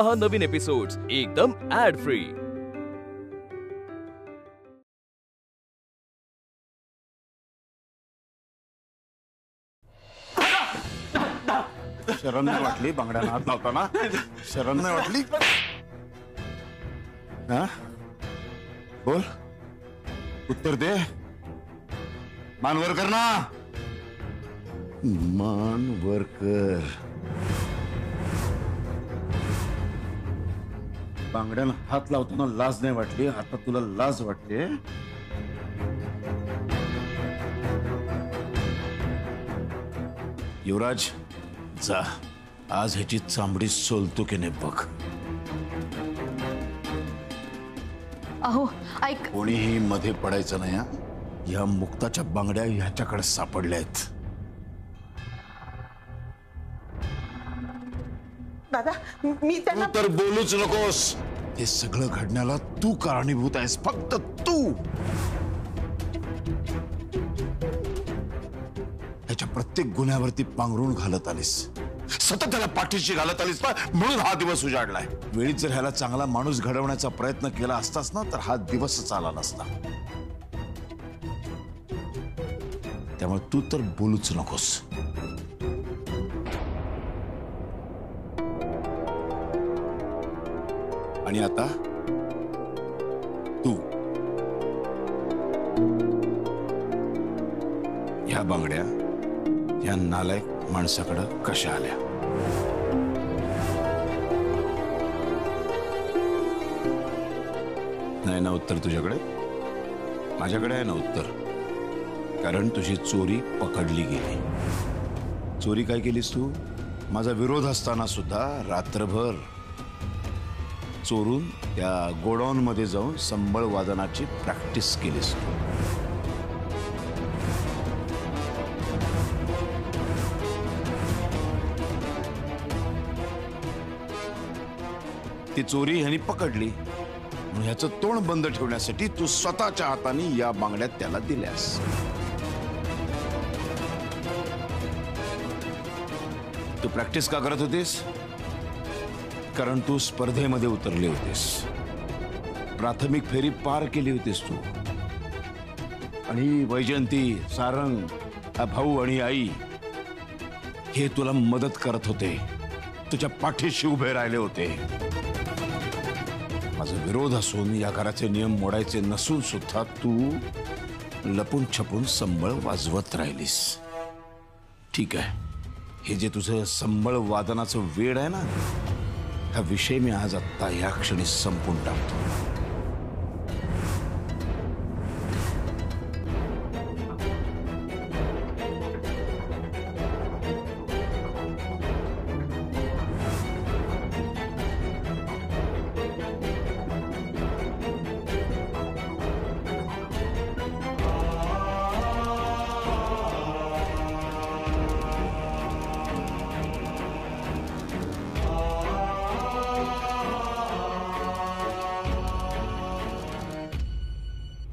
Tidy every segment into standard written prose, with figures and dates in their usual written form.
पहा नवीन एपिसोड्स एकदम add free. शरम नाही वाटली बांगड्याला हात लावताना? शरम नाही वाटली? हा बोल, उत्तर दे। मान वर कर ना, मान वर कर। बांगड्याला हात लावताना लाज नाही वाटली? आता तुला लाज वाटते? युवराज जा, आज ह्याची चांबडी सोलतो की नाही बघ। अहो ऐक, कोणीही मध्ये पडायचं नाही हा। या मुक्ताच्या बांगड्या ह्याच्याकडे सापडल्या आहेत। दादा मी त्यांना तू तर बोलूच नकोस। हे सगळं घडण्याला तू कारणीभूत आहेस, फक्त तू। ह्याच्या प्रत्येक गुन्ह्यावरती पांघरून घालत आलीस, सतत त्याला पाठीशी घालत आलीस ना, म्हणून हा दिवस उजाडलाय। वेळीच जर ह्याला चांगला माणूस घडवण्याचा प्रयत्न केला असतास ना, तर हा दिवसच आला नसता। त्यामुळे तू तर बोलूच नकोस। आणि आता तू ह्या बांगड्या ह्या नालायक माणसाकडे कशा आल्या? नाही ना उत्तर तुझ्याकडे? माझ्याकडे आहे ना उत्तर, कारण तुझी चोरी पकडली गेली। चोरी काय केलीस तू? माझा विरोध असताना सुद्धा रात्रभर चोरून त्या गोडाऊन मध्ये जाऊन संबळ वादनाची प्रॅक्टिस केलीस तू। ती चोरी ह्यानी पकडली, म्हणून ह्याचं तोंड बंद ठेवण्यासाठी तू स्वतःच्या हाताने या बांगड्या त्याला दिल्यास। तू प्रॅक्टिस का करत होतीस? कारण तू स्पर्धेमध्ये उतरली होतीस, प्राथमिक फेरी पार केली होतीस तू। आणि वैजयंती, सारंग, भाऊ आणि आई हे तुला मदत करत होते, तुझ्या पाठीशी उभे राहिले होते। माझा विरोध असून, या घराचे नियम मोडायचे नसून सुद्धा तू लपून छपून संबळ वाजवत राहिलीस। ठीक आहे, हे जे तुझं संबळ वादनाचं वेड आहे ना, हा विषय मी आज आत्ता या क्षणी संपून टाकतो।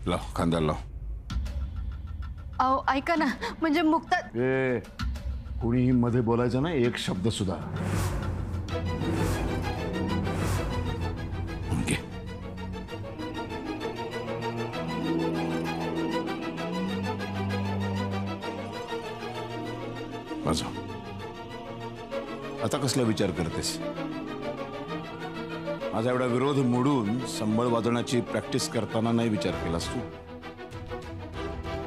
लाव, खांद्याला लाव। अहो ऐका ना, म्हणजे मुक्ता कोणीही मध्ये बोलायचं ना एक शब्द सुद्धा। घे। वाजव। आता कसला विचार करतेस? माझा एवढा विरोध मोडून संबळ वाजवण्याची प्रॅक्टिस करताना नाही विचार केलास तू?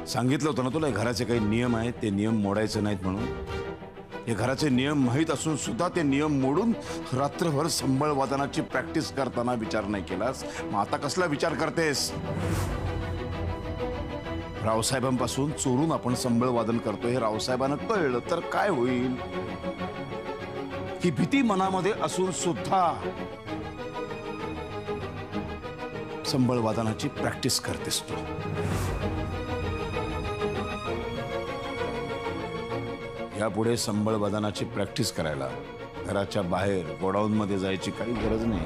सांगितलं होतं ना तुला, घराचे काही नियम आहेत, ते नियम मोडायचे नाहीत म्हणून। हे घराचे नियम माहीत असून सुद्धा ते नियम मोडून रात्रभर संबळ वादनाची प्रॅक्टिस करताना विचार नाही केलास, मग आता कसला विचार करतेस? रावसाहेबांपासून चोरून आपण संबळ वादन करतोय हे रावसाहेबांना कळलं तर काय होईल? ही भीती मनामध्ये असून सुद्धा संबळ वादनाची प्रॅक्टिस करतेस तू। यापुढे संबळ वादनाची प्रॅक्टिस करायला घराच्या बाहेर गोडाऊन मध्ये जायची काही गरज नाही।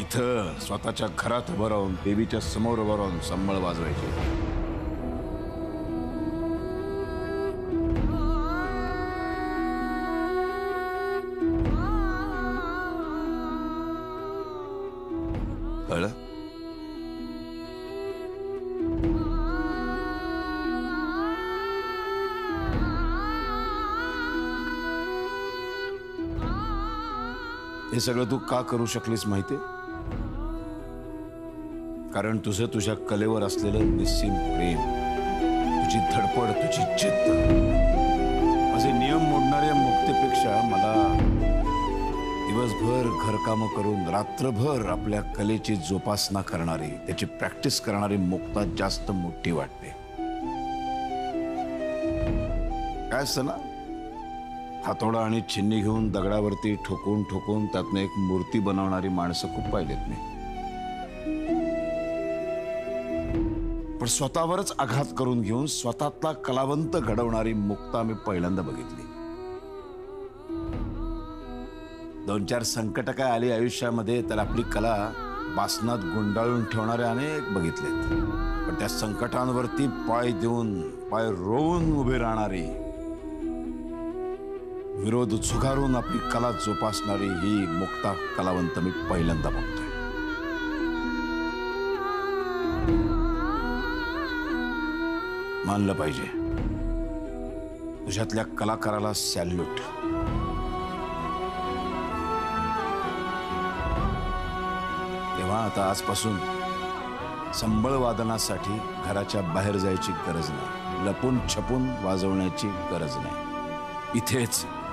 इथं स्वतःच्या घरात उभं राहून, देवीच्या समोर उभं राहून संबळ वाजवायची। हे सगळं तू का करू शकलीस माहितीये? कारण तुझं तुझ्या कलेवर असलेलं निस्सीम प्रेम, तुझी धडपड, तुझी जिद्द. माझे नियम मोडणाऱ्या मुक्तेपेक्षा मला दिवसभर घरकामं करून रात्रभर आपल्या कलेची जोपासना करणारी, त्याची प्रॅक्टिस करणारी मुक्ता जास्त मोठी वाटते. काय असतं ना, हातोडा आणि छिन्नी घेऊन दगडावरती ठोकून ठोकून त्यातनं एक मूर्ती बनवणारी माणसं खूप पाहिलेत मी. पण स्वतःवरच आघात करून घेऊन स्वतःतला कलावंत घडवणारी मुक्ता मी पहिल्यांदा बघितली. 2-4 संकट काय आली आयुष्यामध्ये तर आपली कला बासनात गुंडाळून ठेवणारे अनेक बघितलेत. पण त्या संकटांवरती पाय देऊन, पाय रोवून उभे राहणारी, विरोध झुगारून आपली कला जोपासणारी ही मुक्ता कलावंत मी पहिल्यांदा बघतोय. मानलं पाहिजे, तुझ्यातल्या कलाकाराला सॅल्यूट. तेव्हा आता आजपासून संबळ वादनासाठी घराच्या बाहेर जायची गरज नाही, लपून छपून वाजवण्याची गरज नाही.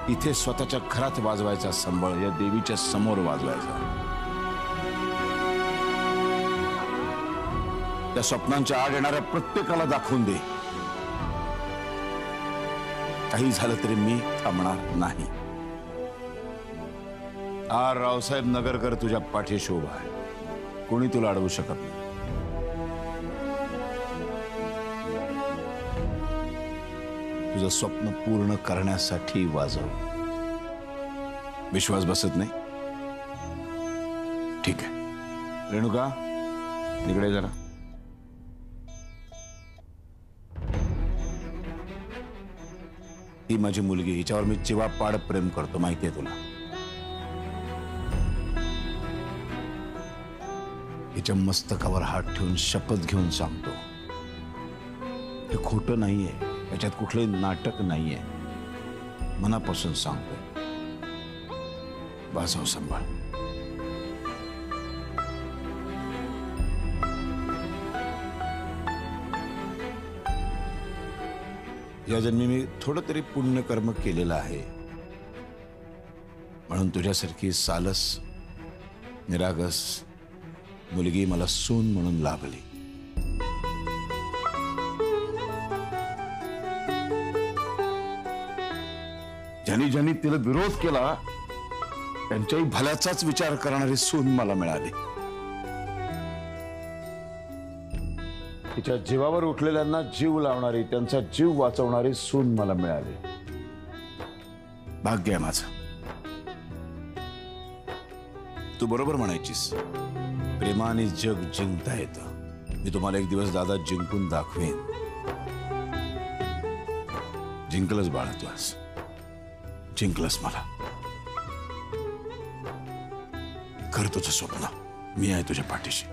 इथे स्वतःच्या घरात वाजवायचा संबळ, या देवीच्या समोर वाजवायचा. त्या स्वप्नांच्या आड येणाऱ्या प्रत्येकाला दाखवून दे, काही झालं तरी मी थांबणार नाही. आर रावसाहेब नगरकर तुझ्या पाठीशी उभा आहे, कोणी तुला अडवू शकत नाही. तुझं स्वप्न पूर्ण करण्यासाठी वाजव. विश्वास बसत नाही? ठीक आहे. रेणुका, इकडे जरा. ही माझी मुलगी, हिच्यावर मी चिवापाड प्रेम करतो, माहितीये तुला. हिच्या मस्तकावर हात ठेवून शपथ घेऊन सांगतो, हे खोटं नाहीये, याच्यात कुठलंही नाटक नाहीये. मनापासून सांगतोय, वाजव संभाळ. या जन्मी मी थोडं तरी पुण्यकर्म केलेलं आहे, म्हणून तुझ्यासारखी सालस निरागस मुलगी मला सून म्हणून लाभली. ज्यांनी ज्यांनी तिला विरोध केला त्यांच्याही भल्याचाच विचार करणारी सून मला मिळाली. तिच्या जीवावर उठलेल्यांना जीव लावणारी, त्यांचा जीव वाचवणारी सून मला मिळाली. भाग्य आहे माझं. तू बरोबर म्हणायचीस, प्रेमाने जग जिंकता येतं. मी तुम्हाला एक दिवस दादा जिंकून दाखवेन. जिंकलंच बाळा, तू आज जिंकलंस मला. कर तुझं स्वप्न, मी आहे तुझ्या पाठीशी.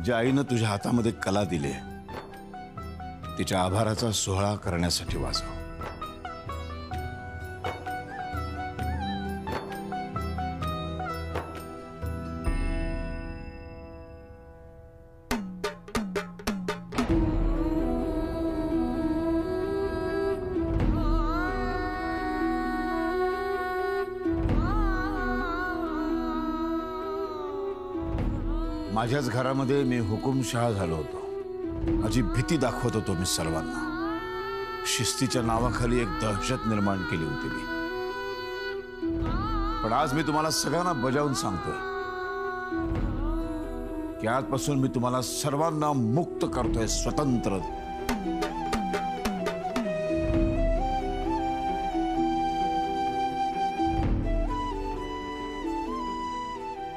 ज्या आईनं तुझ्या हातामध्ये कला दिली, तिच्या आभाराचा सोहळा करण्यासाठी वाजव. माझ्याच घरामध्ये मी हुकुमशहा झालो होतो. माझी भीती दाखवत होतो मी सर्वांना. शिस्तीच्या नावाखाली एक दहशत निर्माण केली होती मी. पण आज मी तुम्हाला सगळ्यांना बजावून सांगतोय की आजपासून मी तुम्हाला सर्वांना मुक्त करतोय, स्वतंत्र.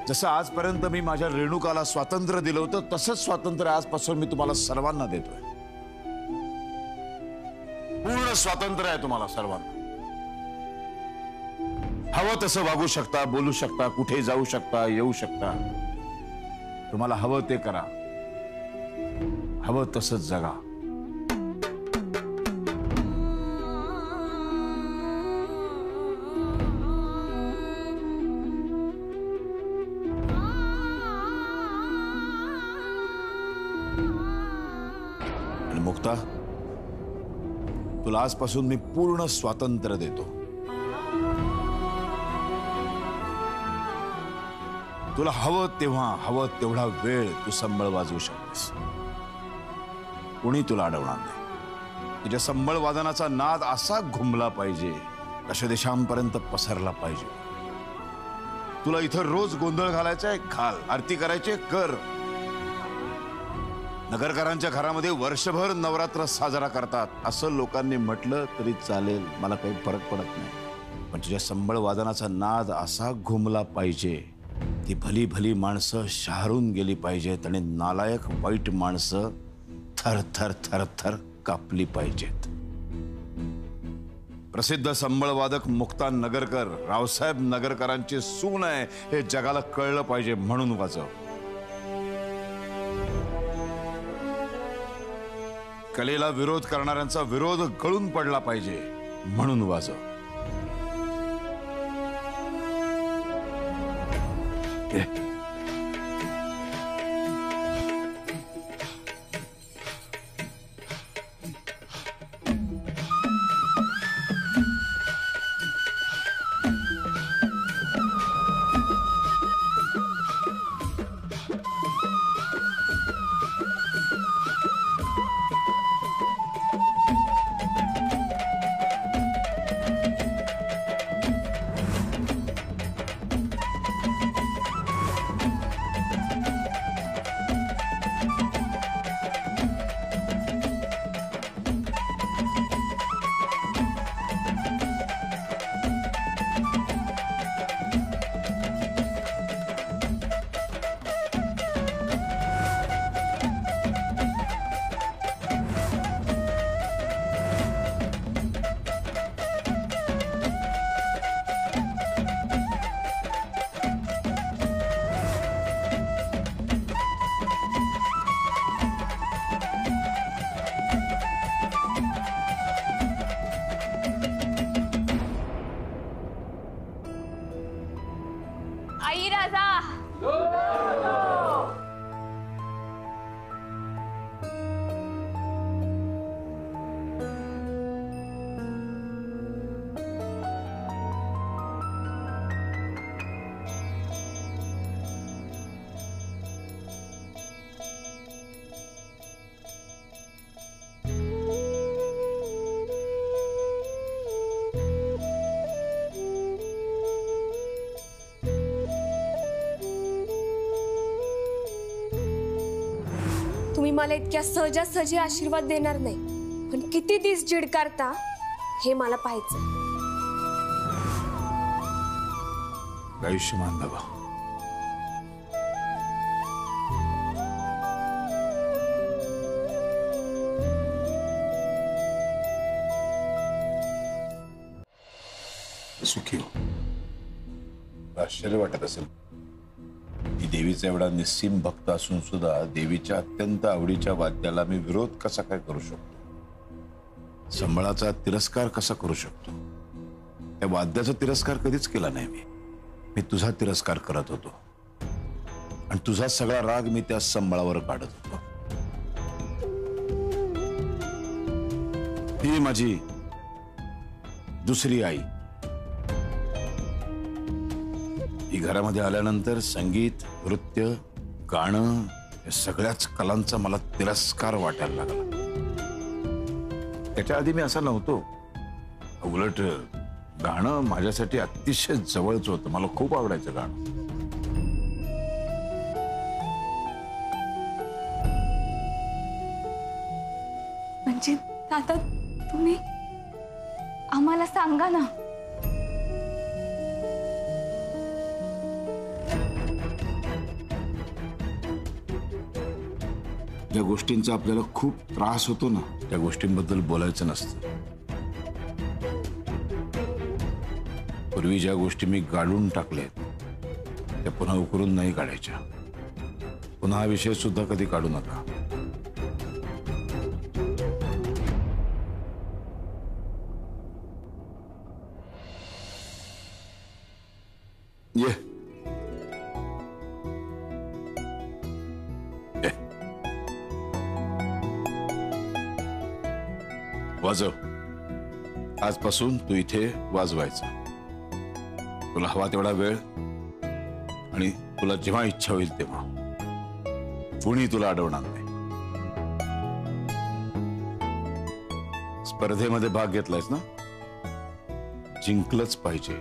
जसं आजपर्यंत मी माझ्या रेणुकाला स्वातंत्र्य दिलं होतं, तसंच स्वातंत्र्य आजपासून मी तुम्हाला सर्वांना देतोय. पूर्ण स्वातंत्र्य आहे तुम्हाला सर्वांना. हवं तसं वागू शकता, बोलू शकता, कुठे जाऊ शकता, येऊ शकता. तुम्हाला हवं ते करा, हवं तसंच जगा. तुला आजपासून मी पूर्ण स्वातंत्र्य देतो. तुला हवं तेव्हा हवं तेवढा वेळ तू संबळ वाजवू शकतेस. कोणी तुला अडवणार नाही. तुझ्या संबळ वादनाचा नाद असा घुमला पाहिजे, दशदेशांपर्यंत पसरला पाहिजे. तुला इथं रोज गोंधळ घालायचा आहे, घाल. आरती करायचे, कर. नगरकरांच्या घरामध्ये वर्षभर नवरात्र साजरा करतात असं लोकांनी म्हटलं तरी चालेल, मला काही फरक पडत नाही. पण तुझ्या संबळ वादनाचा नाद असा घुमला पाहिजे, ती भली भली माणसं शहरून गेली पाहिजेत आणि नालायक वाईट माणसं थर थर थर थर कापली पाहिजेत. प्रसिद्ध संबळवादक मुक्ता नगरकर रावसाहेब नगरकरांची सून आहे हे जगाला कळलं पाहिजे म्हणून वाजव. कलेला विरोध करणाऱ्यांचा विरोध गळून पडला पाहिजे म्हणून वाजव. आई राजा. तुम्ही मला इतक्या सहजासहजी आशीर्वाद देणार नाही, पण किती दिस चिडकारता हे मला पाहायचं. आयुष्यमान बाबा. सुखी हो. आश्चर्य वाटत असेल की देवीचा एवढा निस्सीम भक्त असून सुद्धा देवीच्या अत्यंत आवडीच्या वाद्याला मी विरोध कसा काय करू शकतो, संबळाचा तिरस्कार कसा करू शकतो. त्या वाद्याचा तिरस्कार कधीच केला नाही मी तुझा तिरस्कार करत होतो आणि तुझा सगळा राग मी त्या संबळावर काढत होतो. ही माझी दुसरी आई. ही घरामध्ये आल्यानंतर संगीत, नृत्य, गाणं या सगळ्याच कलांचा मला तिरस्कार वाटायला लागला. त्याच्या आधी मी असा नव्हतो. उलट गाणं माझ्यासाठी अतिशय जवळच होतं. मला खूप आवडायचं गाणं. म्हणजे दादा तुम्ही आम्हाला सांगा ना. ज्या गोष्टींचा आपल्याला खूप त्रास होतो ना, त्या गोष्टींबद्दल बोलायचं नसतं. पूर्वी ज्या गोष्टी मी गाडून टाकल्यात त्या पुन्हा उकरून नाही काढायच्या. पुन्हा हा विषय सुद्धा कधी काढू नका. ये वाजव. आजपासून तू इथे वाजवायचा. तुला हवा तेवढा वेळ आणि तुला जेव्हा इच्छा होईल तेव्हा. कुणी तुला अडवणार नाही. स्पर्धेमध्ये भाग घेतलायस ना, जिंकलंच पाहिजे.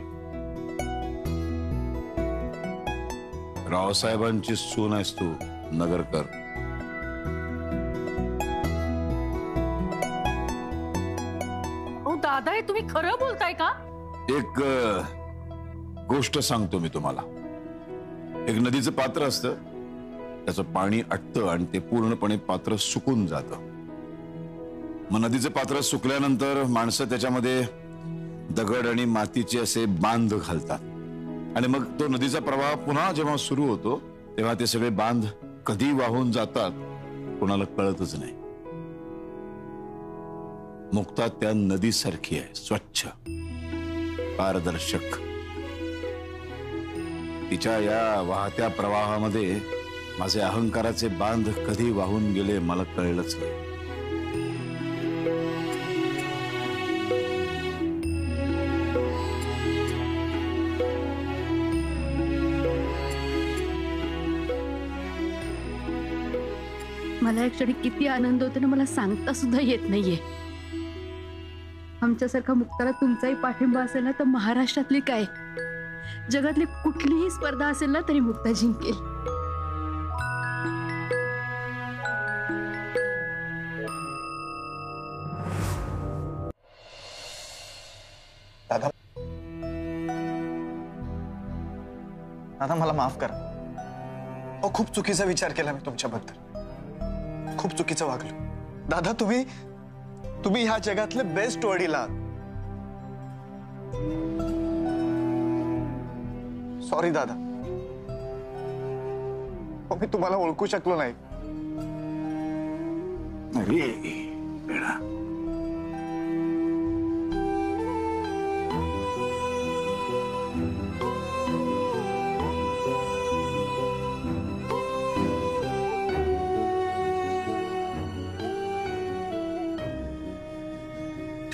रावसाहेबांची सून आहेस तू, नगरकर. दादा, हे तुम्ही खरं बोलताय का? एक गोष्ट सांगतो मी तुम्हाला. एक नदीचं पात्र असतं, त्याचं पाणी आटतं आणि ते पूर्णपणे पात्र सुकून जातं. मग नदीचं पात्र सुकल्यानंतर माणसं त्याच्यामध्ये दगड आणि मातीचे असे बांध घालतात आणि मग तो नदीचा प्रवाह पुन्हा जेव्हा सुरू होतो तेव्हा ते सगळे बांध कधी वाहून जातात कोणाला कळतच नाही. मुक्ता त्या नदीसारखी आहे, स्वच्छ, पारदर्शक. तिच्या या वाहत्या प्रवाहामध्ये माझे अहंकाराचे बांध कधी वाहून गेले मला कळलंच नाही. मला एक क्षणी किती आनंद होतो ना, मला सांगता सुद्धा येत नाहीये. आमच्यासारखा मुक्ताला तुमचाही पाठिंबा असेल ना तर महाराष्ट्रातली काय, जगातली कुठलीही स्पर्धा असेल ना तरी मुक्ता जिंकेल. दादा, दादा मला माफ करा. अहो, खूप चुकीचा विचार केला मी तुमच्याबद्दल. खूप चुकीचं वागलो. दादा, तुम्ही ह्या जगातले बेस्ट वडील आहात. सॉरी दादा, मी तुम्हाला ओळखू शकलो नाही. अरे बेडा,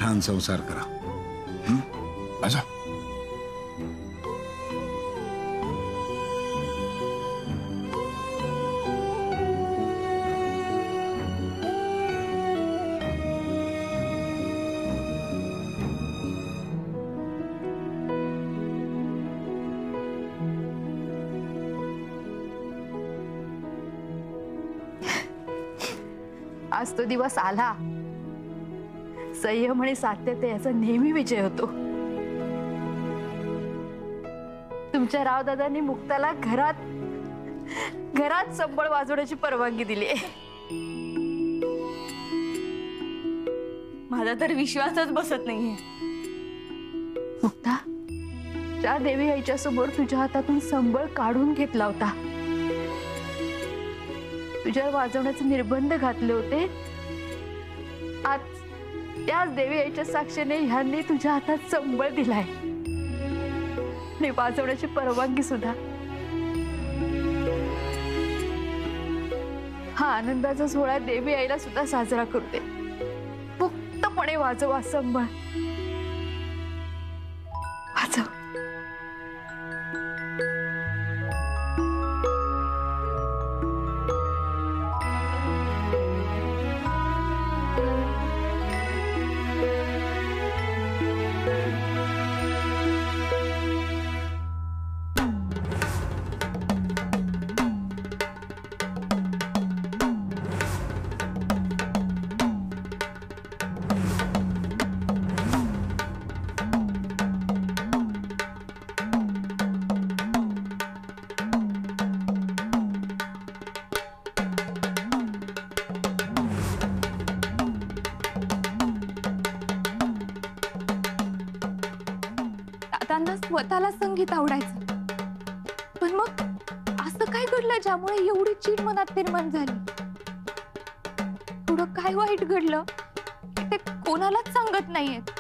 छान संसार करा. अच्छा, आज तो दिवस आला. संयम आणि सात्यते याचा नेहमी विजय होतो. तुमच्या रावदादांनी मुक्ताला घरात संबळ वाजवण्याची परवानगी दिली आहे. माझा तर विश्वासच बसत नाहीये. मुक्ता, ज्या देवी आईच्या समोर तुझ्या हातातून संबळ काढून घेतला होता, तुझ्यावर वाजवण्याचे निर्बंध घातले होते, आज त्याच देवी आईच्या साक्षीने ह्यांनी तुझ्या हातात संबळ दिलाय आणि वाजवण्याची परवानगी सुद्धा. हा आनंदाचा सोहळा देवी आईला सुद्धा साजरा करते. मुक्तपणे वाजवा संबळ, वाजव. दादांना स्वतःला संगीत आवडायचं, पण मग असं काय घडलं ज्यामुळे एवढी चीड मनात निर्माण झाली? थोडं काय वाईट घडलं ते कोणालाच सांगत नाहीयेत.